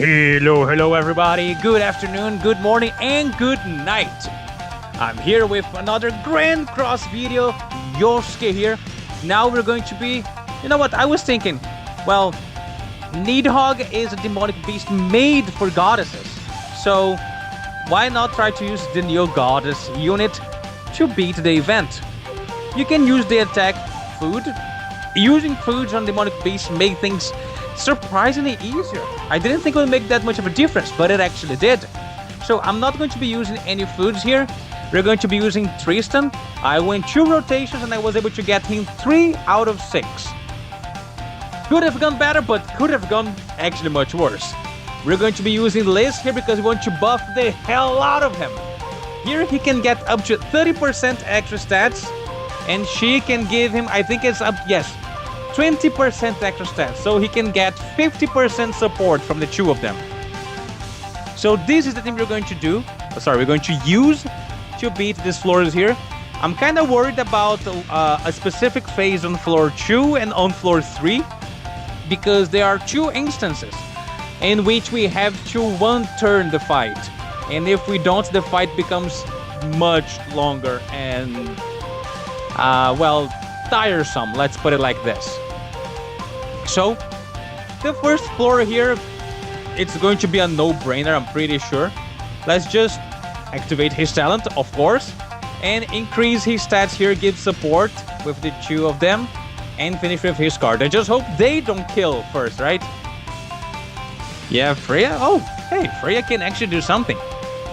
Hello everybody, good afternoon, good morning, and good night. I'm here with another Grand Cross video, Yosuke here. Now we're going to be, you know what, I was thinking, well, Nidhoggr is a demonic beast made for goddesses. So, why not try to use the Neo Goddess unit to beat the event? You can use the attack food. Using foods on demonic beasts make things surprisingly easier. I didn't think it would make that much of a difference, but it actually did. So I'm not going to be using any foods here. We're going to be using Tristan. I went 2 rotations and I was able to get him 3 out of 6. Could have gone better, but could have gone actually much worse. We're going to be using Liz here because we want to buff the hell out of him. Here he can get up to 30% extra stats, and she can give him, I think it's up, yes, 20% extra stats, so he can get 50% support from the 2 of them. So this is the thing we're going to do. We're going to use to beat these floors here. I'm kind of worried about a specific phase on floor 2 and on floor 3, because there are 2 instances in which we have to one-turn the fight. And if we don't, the fight becomes much longer and, well, tiresome, let's put it like this. So, the first floor here, it's going to be a no-brainer, I'm pretty sure. Let's just activate his talent, of course, and increase his stats here, give support with the 2 of them, and finish with his card. I just hope they don't kill first, right? Yeah, Freya? Oh, hey, Freya can actually do something.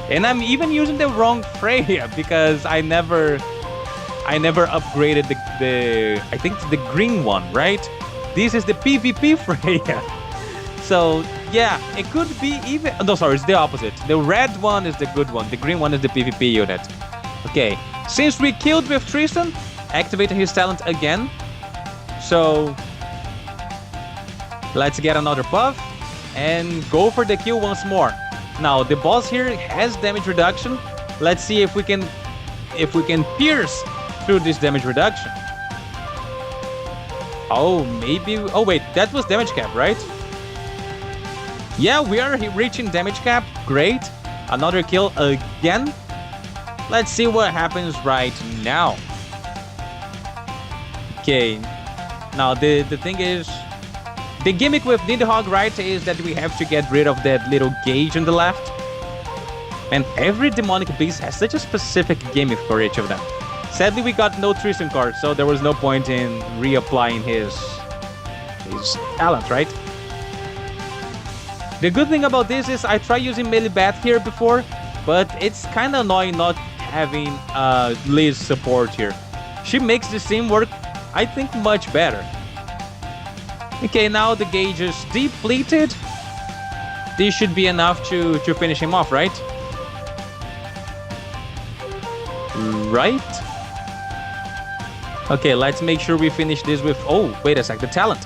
And I'm even using the wrong Freya because I never upgraded the I think it's the green one, right? This is the PvP Freya. So yeah, it could be even, no, sorry, it's the opposite. The red one is the good one, the green one is the PvP unit. Okay, since we killed with Tristan, activating his talent again. So let's get another buff and go for the kill once more. Now the boss here has damage reduction. Let's see if we can pierce through this damage reduction. Oh, maybe, oh wait, that was damage cap, right? Yeah, we are reaching damage cap. Great. Another kill again. Let's see what happens right now. Okay. Now the thing is, the gimmick with Nidhoggr, right, is that we have to get rid of that little gauge on the left. And every demonic beast has such a specific gimmick for each of them. Sadly, we got no Tristan card, so there was no point in reapplying his talent, right? The good thing about this is I tried using melee bat here before, but it's kind of annoying not having Liz support here. She makes the scene work, I think, much better. Okay, now the gauge is depleted. This should be enough to finish him off, right? Right? Okay, let's make sure we finish this with... Oh, wait a sec, the talent.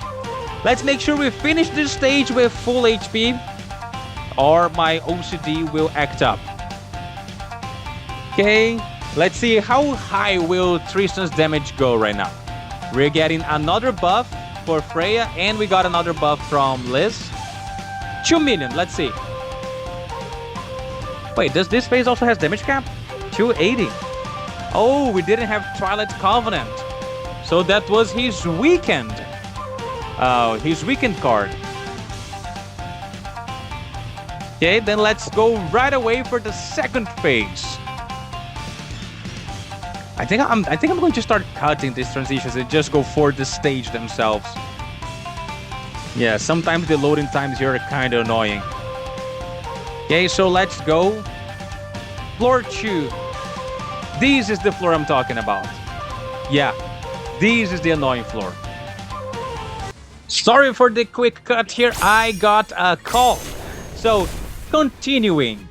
Let's make sure we finish this stage with full HP, or my OCD will act up. Okay, let's see how high will Tristan's damage go right now. We're getting another buff for Freya, and we got another buff from Liz. 2 million, let's see. Wait, does this phase also has damage cap? 280. Oh, we didn't have Twilight Covenant. So that was his weekend. His weekend card. Okay, then let's go right away for the second phase. I think I'm going to start cutting these transitions and just go for the stage themselves. Yeah, sometimes the loading times here are kind of annoying. Okay, so let's go. Floor 2. This is the floor I'm talking about. Yeah, this is the annoying floor. Sorry for the quick cut here, I got a call. So, continuing.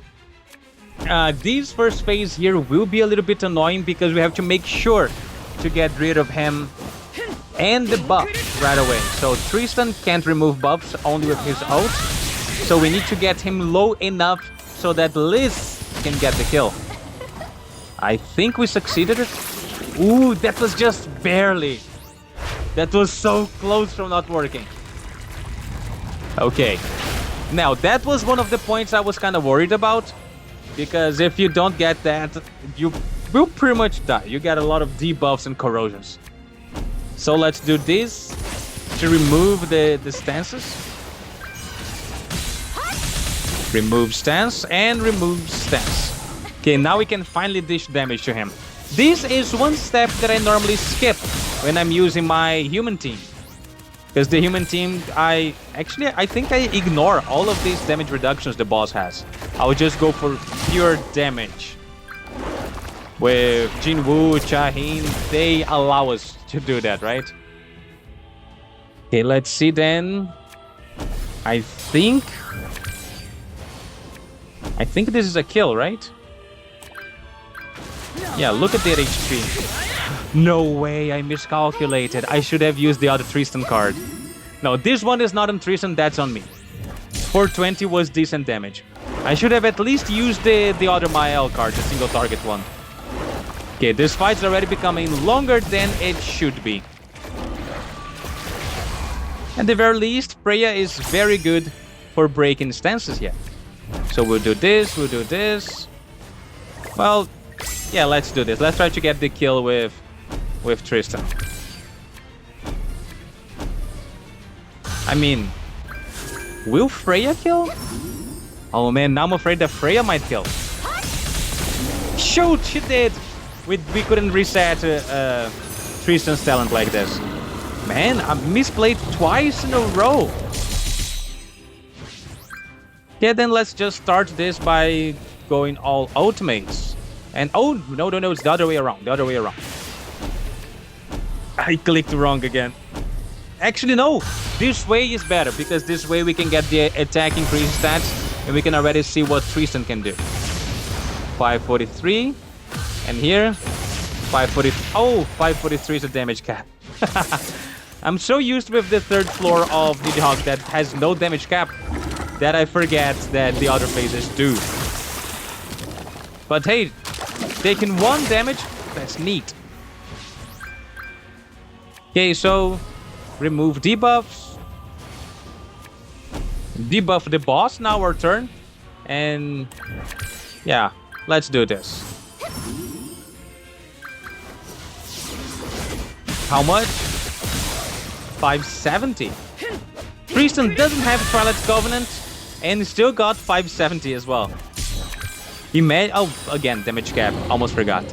This first phase here will be a little bit annoying because we have to make sure to get rid of him and the buff right away. So Tristan can't remove buffs, only with his ult. So we need to get him low enough so that Liz can get the kill. I think we succeeded. Ooh, that was just barely. That was so close from not working. Okay. Now, that was one of the points I was kind of worried about. Because if you don't get that, you will pretty much die. You get a lot of debuffs and corrosions. So let's do this to remove the stances. Remove stance and remove stance. Okay, now we can finally dish damage to him. This is one step that I normally skip when I'm using my human team. Because the human team, I think I ignore all of these damage reductions the boss has. I would just go for pure damage. With Jinwoo, Chahin, they allow us to do that, right? Okay, let's see then. I think this is a kill, right? Yeah, look at that HP. No way, I miscalculated. I should have used the other Tristan card. No, this one is not on Tristan, that's on me. 420 was decent damage. I should have at least used the other Mael card, the single target one. Okay, this fight's already becoming longer than it should be. At the very least, Freya is very good for breaking stances here. So we'll do this, we'll do this. Well, yeah, let's do this. Let's try to get the kill with Tristan. I mean, will Freya kill? Oh man, now I'm afraid that Freya might kill. Shoot, she did! We couldn't reset Tristan's talent like this. Man, I misplayed twice in a row. Yeah, then let's just start this by going all ultimates. And oh, no, it's the other way around, I clicked wrong again. Actually, no, this way is better, because this way we can get the attack increase stats, and we can already see what Tristan can do. 543, and here, 540. Oh, 543 is a damage cap. I'm so used with the third floor of Nidhoggr that has no damage cap that I forget that the other phases do. But hey, taking 1 damage, that's neat. Okay, so remove debuffs. Debuff the boss, now our turn. And yeah, let's do this. How much? 570. Tristan doesn't have Twilight's Covenant and still got 570 as well. He made... Oh, again, damage cap. Almost forgot.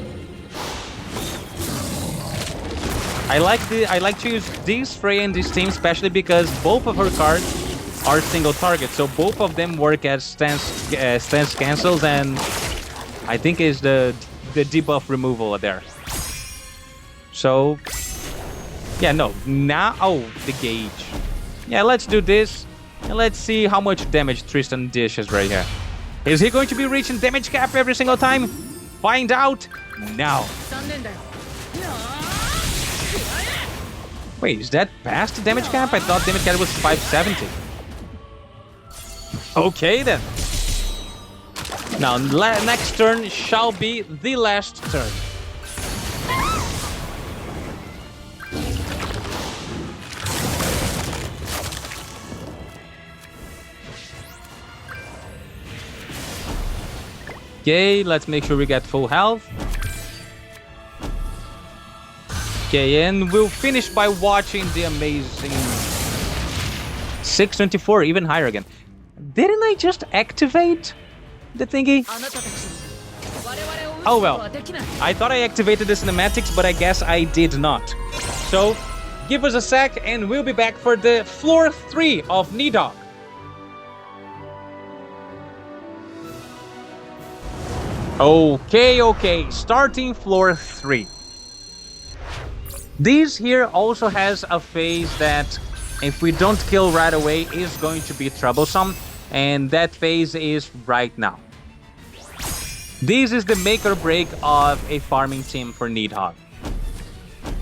I like to use this Freya in this team, especially because both of her cards are single targets. So both of them work as stance cancels, and I think is the debuff removal there. So yeah, no, now, oh, the gauge. Yeah, let's do this, and let's see how much damage Tristan dishes right here. Is he going to be reaching damage cap every single time? Find out now. Wait, is that past the damage cap? I thought damage cap was 570. Okay then. Now, next turn shall be the last turn. Okay, let's make sure we get full health. Okay, and we'll finish by watching the amazing 624, even higher again. Didn't I just activate the thingy? Oh well, I thought I activated the cinematics, but I guess I did not. So, give us a sec and we'll be back for the floor 3 of Nidhoggr. Okay, starting floor 3. This here also has a phase that, if we don't kill right away, is going to be troublesome, and that phase is right now. This is the make or break of a farming team for Nidhoggr.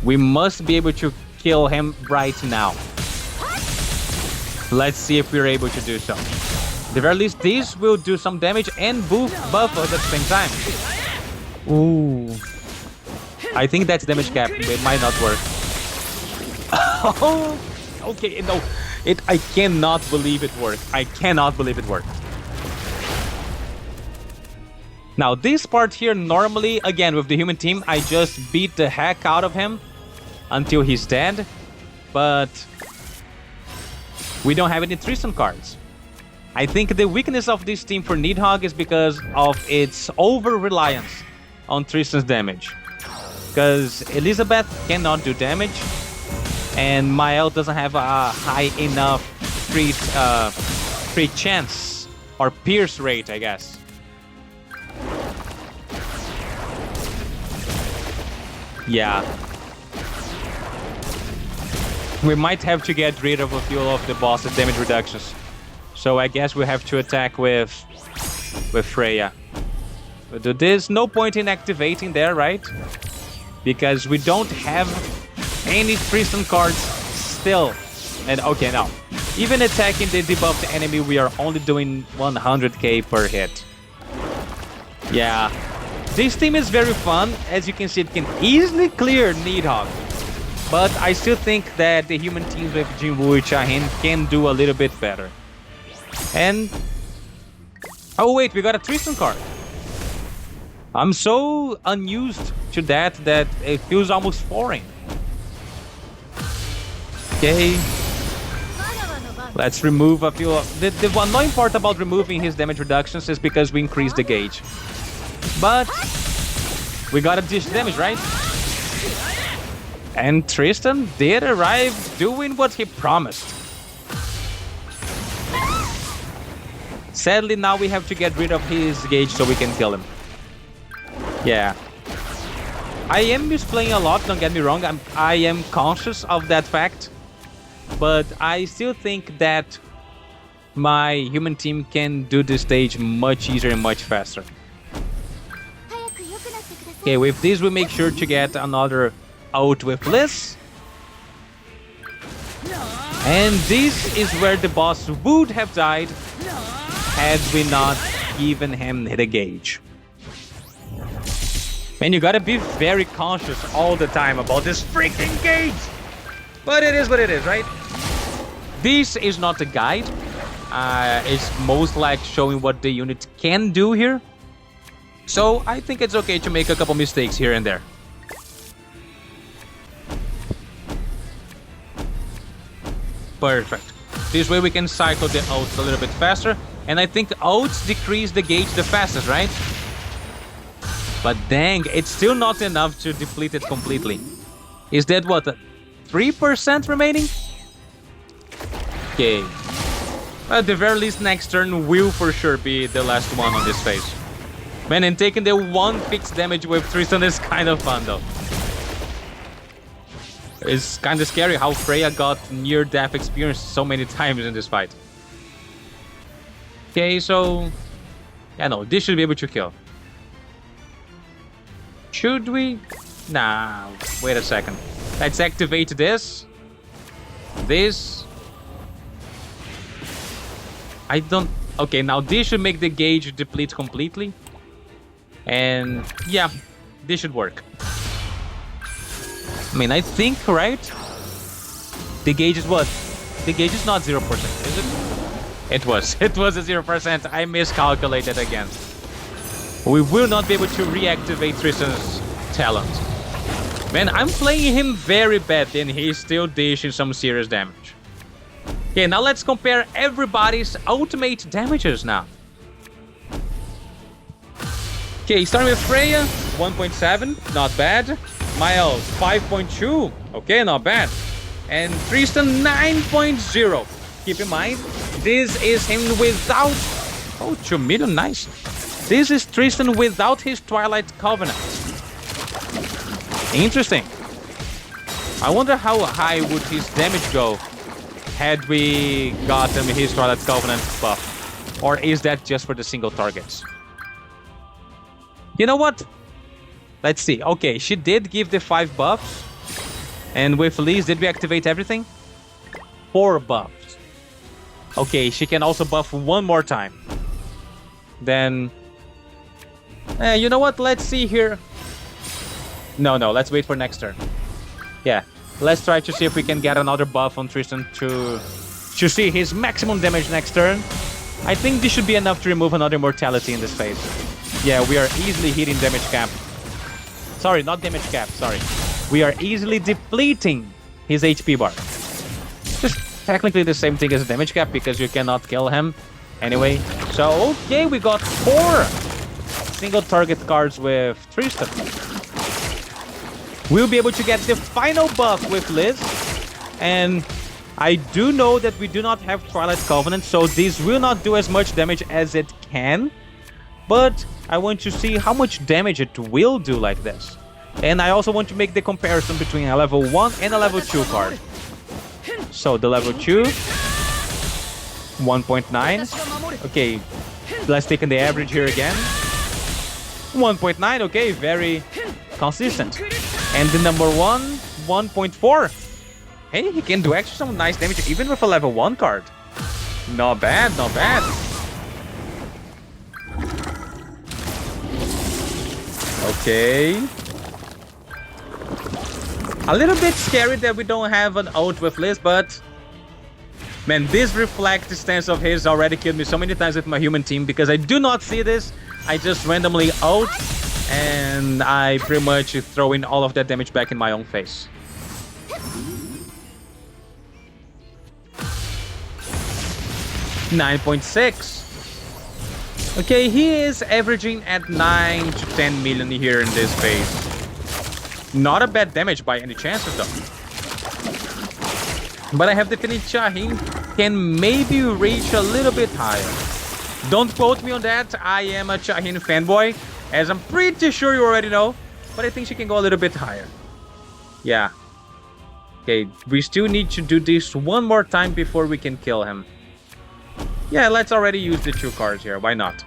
We must be able to kill him right now. Let's see if we're able to do so. At the very least, this will do some damage and buff us at the same time. Ooh. I think that's damage cap. It might not work. Oh, okay, no. I cannot believe it worked. I cannot believe it worked. Now, this part here, normally, again, with the human team, I just beat the heck out of him until he's dead. But we don't have any Tristan cards. I think the weakness of this team for Nidhoggr is because of its over-reliance on Tristan's damage. Because Elizabeth cannot do damage, and Mael doesn't have a high enough crit chance, or pierce rate, I guess. Yeah. We might have to get rid of a few of the boss's damage reductions. So I guess we have to attack with Freya. But there's no point in activating there, right? Because we don't have any Tristan cards still. And okay, now, even attacking the debuffed enemy, we are only doing 100k per hit. Yeah. This team is very fun. As you can see, it can easily clear Nidhoggr. But I still think that the human teams with Jinwoo and Shahin can do a little bit better. And... oh wait, we got a Tristan card. I'm so unused to that it feels almost foreign. Okay. Let's remove a few of... The annoying part about removing his damage reductions is because we increase the gauge. But we got a dish damage, right? And Tristan did arrive doing what he promised. Sadly, now we have to get rid of his gauge so we can kill him. Yeah. I am misplaying a lot, don't get me wrong. I am conscious of that fact. But I still think that my human team can do this stage much easier and much faster. Okay, with this we make sure to get another out with Liz. And this is where the boss would have died had we not given him the gauge. Man, you gotta be very conscious all the time about this freaking gauge! But it is what it is, right? This is not a guide. It's most like showing what the unit can do here. So I think it's okay to make a couple mistakes here and there. Perfect. This way we can cycle the ults a little bit faster. And I think ults decrease the gauge the fastest, right? But dang, it's still not enough to deplete it completely. Is that what, 3% remaining? Okay. At the very least, next turn will for sure be the last one on this phase. Man, and taking the one fixed damage with Tristan is kind of fun though. It's kind of scary how Freya got near-death experience so many times in this fight. Okay, so... yeah, no, this should be able to kill. Should we? Nah, wait a second. Let's activate this. This. I don't... okay, now this should make the gauge deplete completely. And yeah, this should work. I mean, I think, right? The gauge is what? The gauge is not 0%, is it? It was. It was a 0%. I miscalculated again. We will not be able to reactivate Tristan's talent. Man, I'm playing him very bad and he's still dishing some serious damage. Okay, now let's compare everybody's ultimate damages now. Okay, starting with Freya, 1.7, not bad. Mael, 5.2, okay, not bad. And Tristan, 9.0. Keep in mind, this is him without... oh, 2 million, nice. This is Tristan without his Twilight Covenant. Interesting. I wonder how high would his damage go had we gotten his Twilight Covenant buff. Or is that just for the single targets? You know what? Let's see. Okay, she did give the 5 buffs. And with Liz, did we activate everything? 4 buffs. Okay, she can also buff one more time. Then... you know what? Let's see here. No, let's wait for next turn. Yeah, let's try to see if we can get another buff on Tristan to to see his maximum damage next turn. I think this should be enough to remove another mortality in this phase. Yeah, we are easily hitting damage cap. Sorry, not damage cap, sorry. We are easily depleting his HP bar. Just technically the same thing as damage cap because you cannot kill him. Anyway, so okay, we got 4 single target cards with Tristan. We'll be able to get the final buff with Liz. And I do know that we do not have Twilight Covenant, so this will not do as much damage as it can. But I want to see how much damage it will do like this. And I also want to make the comparison between a level 1 and a level 2 card. So the level 2, 1.9. Okay, let's take in the average here again. 1.9, okay, very consistent. And the number 1, 1.4. Hey, he can do actually some nice damage even with a level 1 card. Not bad, not bad. Okay. A little bit scary that we don't have an ult with Liz, but... Man, this reflect stance of his already killed me so many times with my human team because I do not see this. I just randomly ult and I pretty much throw in all of that damage back in my own face. $9.6. Okay, he is averaging at 9 to 10 million here in this phase. Not a bad damage by any chances though. But I have the feeling Shaheen can maybe reach a little bit higher. Don't quote me on that. I am a Shaheen fanboy, as I'm pretty sure you already know. But I think she can go a little bit higher. Yeah. Okay, we still need to do this one more time before we can kill him. Yeah, let's already use the 2 cards here. Why not?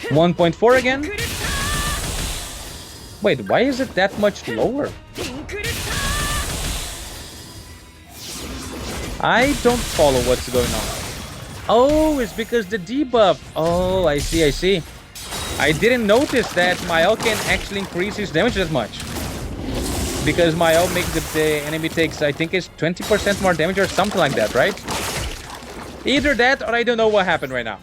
1.4 again? Wait, why is it that much lower? I don't follow what's going on. Oh, it's because the debuff. Oh, I see, I see. I didn't notice that my ult can actually increase his damage that much. Because my ult makes the enemy takes, I think it's 20% more damage or something like that, right? Either that or I don't know what happened right now.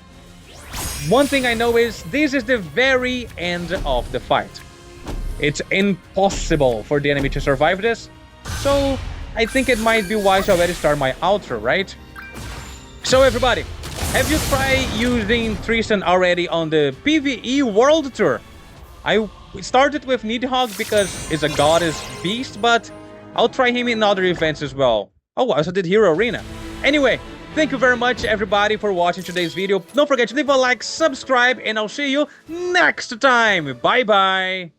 One thing I know is this is the very end of the fight. It's impossible for the enemy to survive this. So I think it might be wise to already start my outro, right? So everybody, have you tried using Tristan already on the PvE World Tour? I started with Nidhoggr because he's a goddess beast, but I'll try him in other events as well. Oh, I also did Hero Arena. Anyway, thank you very much everybody for watching today's video. Don't forget to leave a like, subscribe, and I'll see you next time. Bye bye.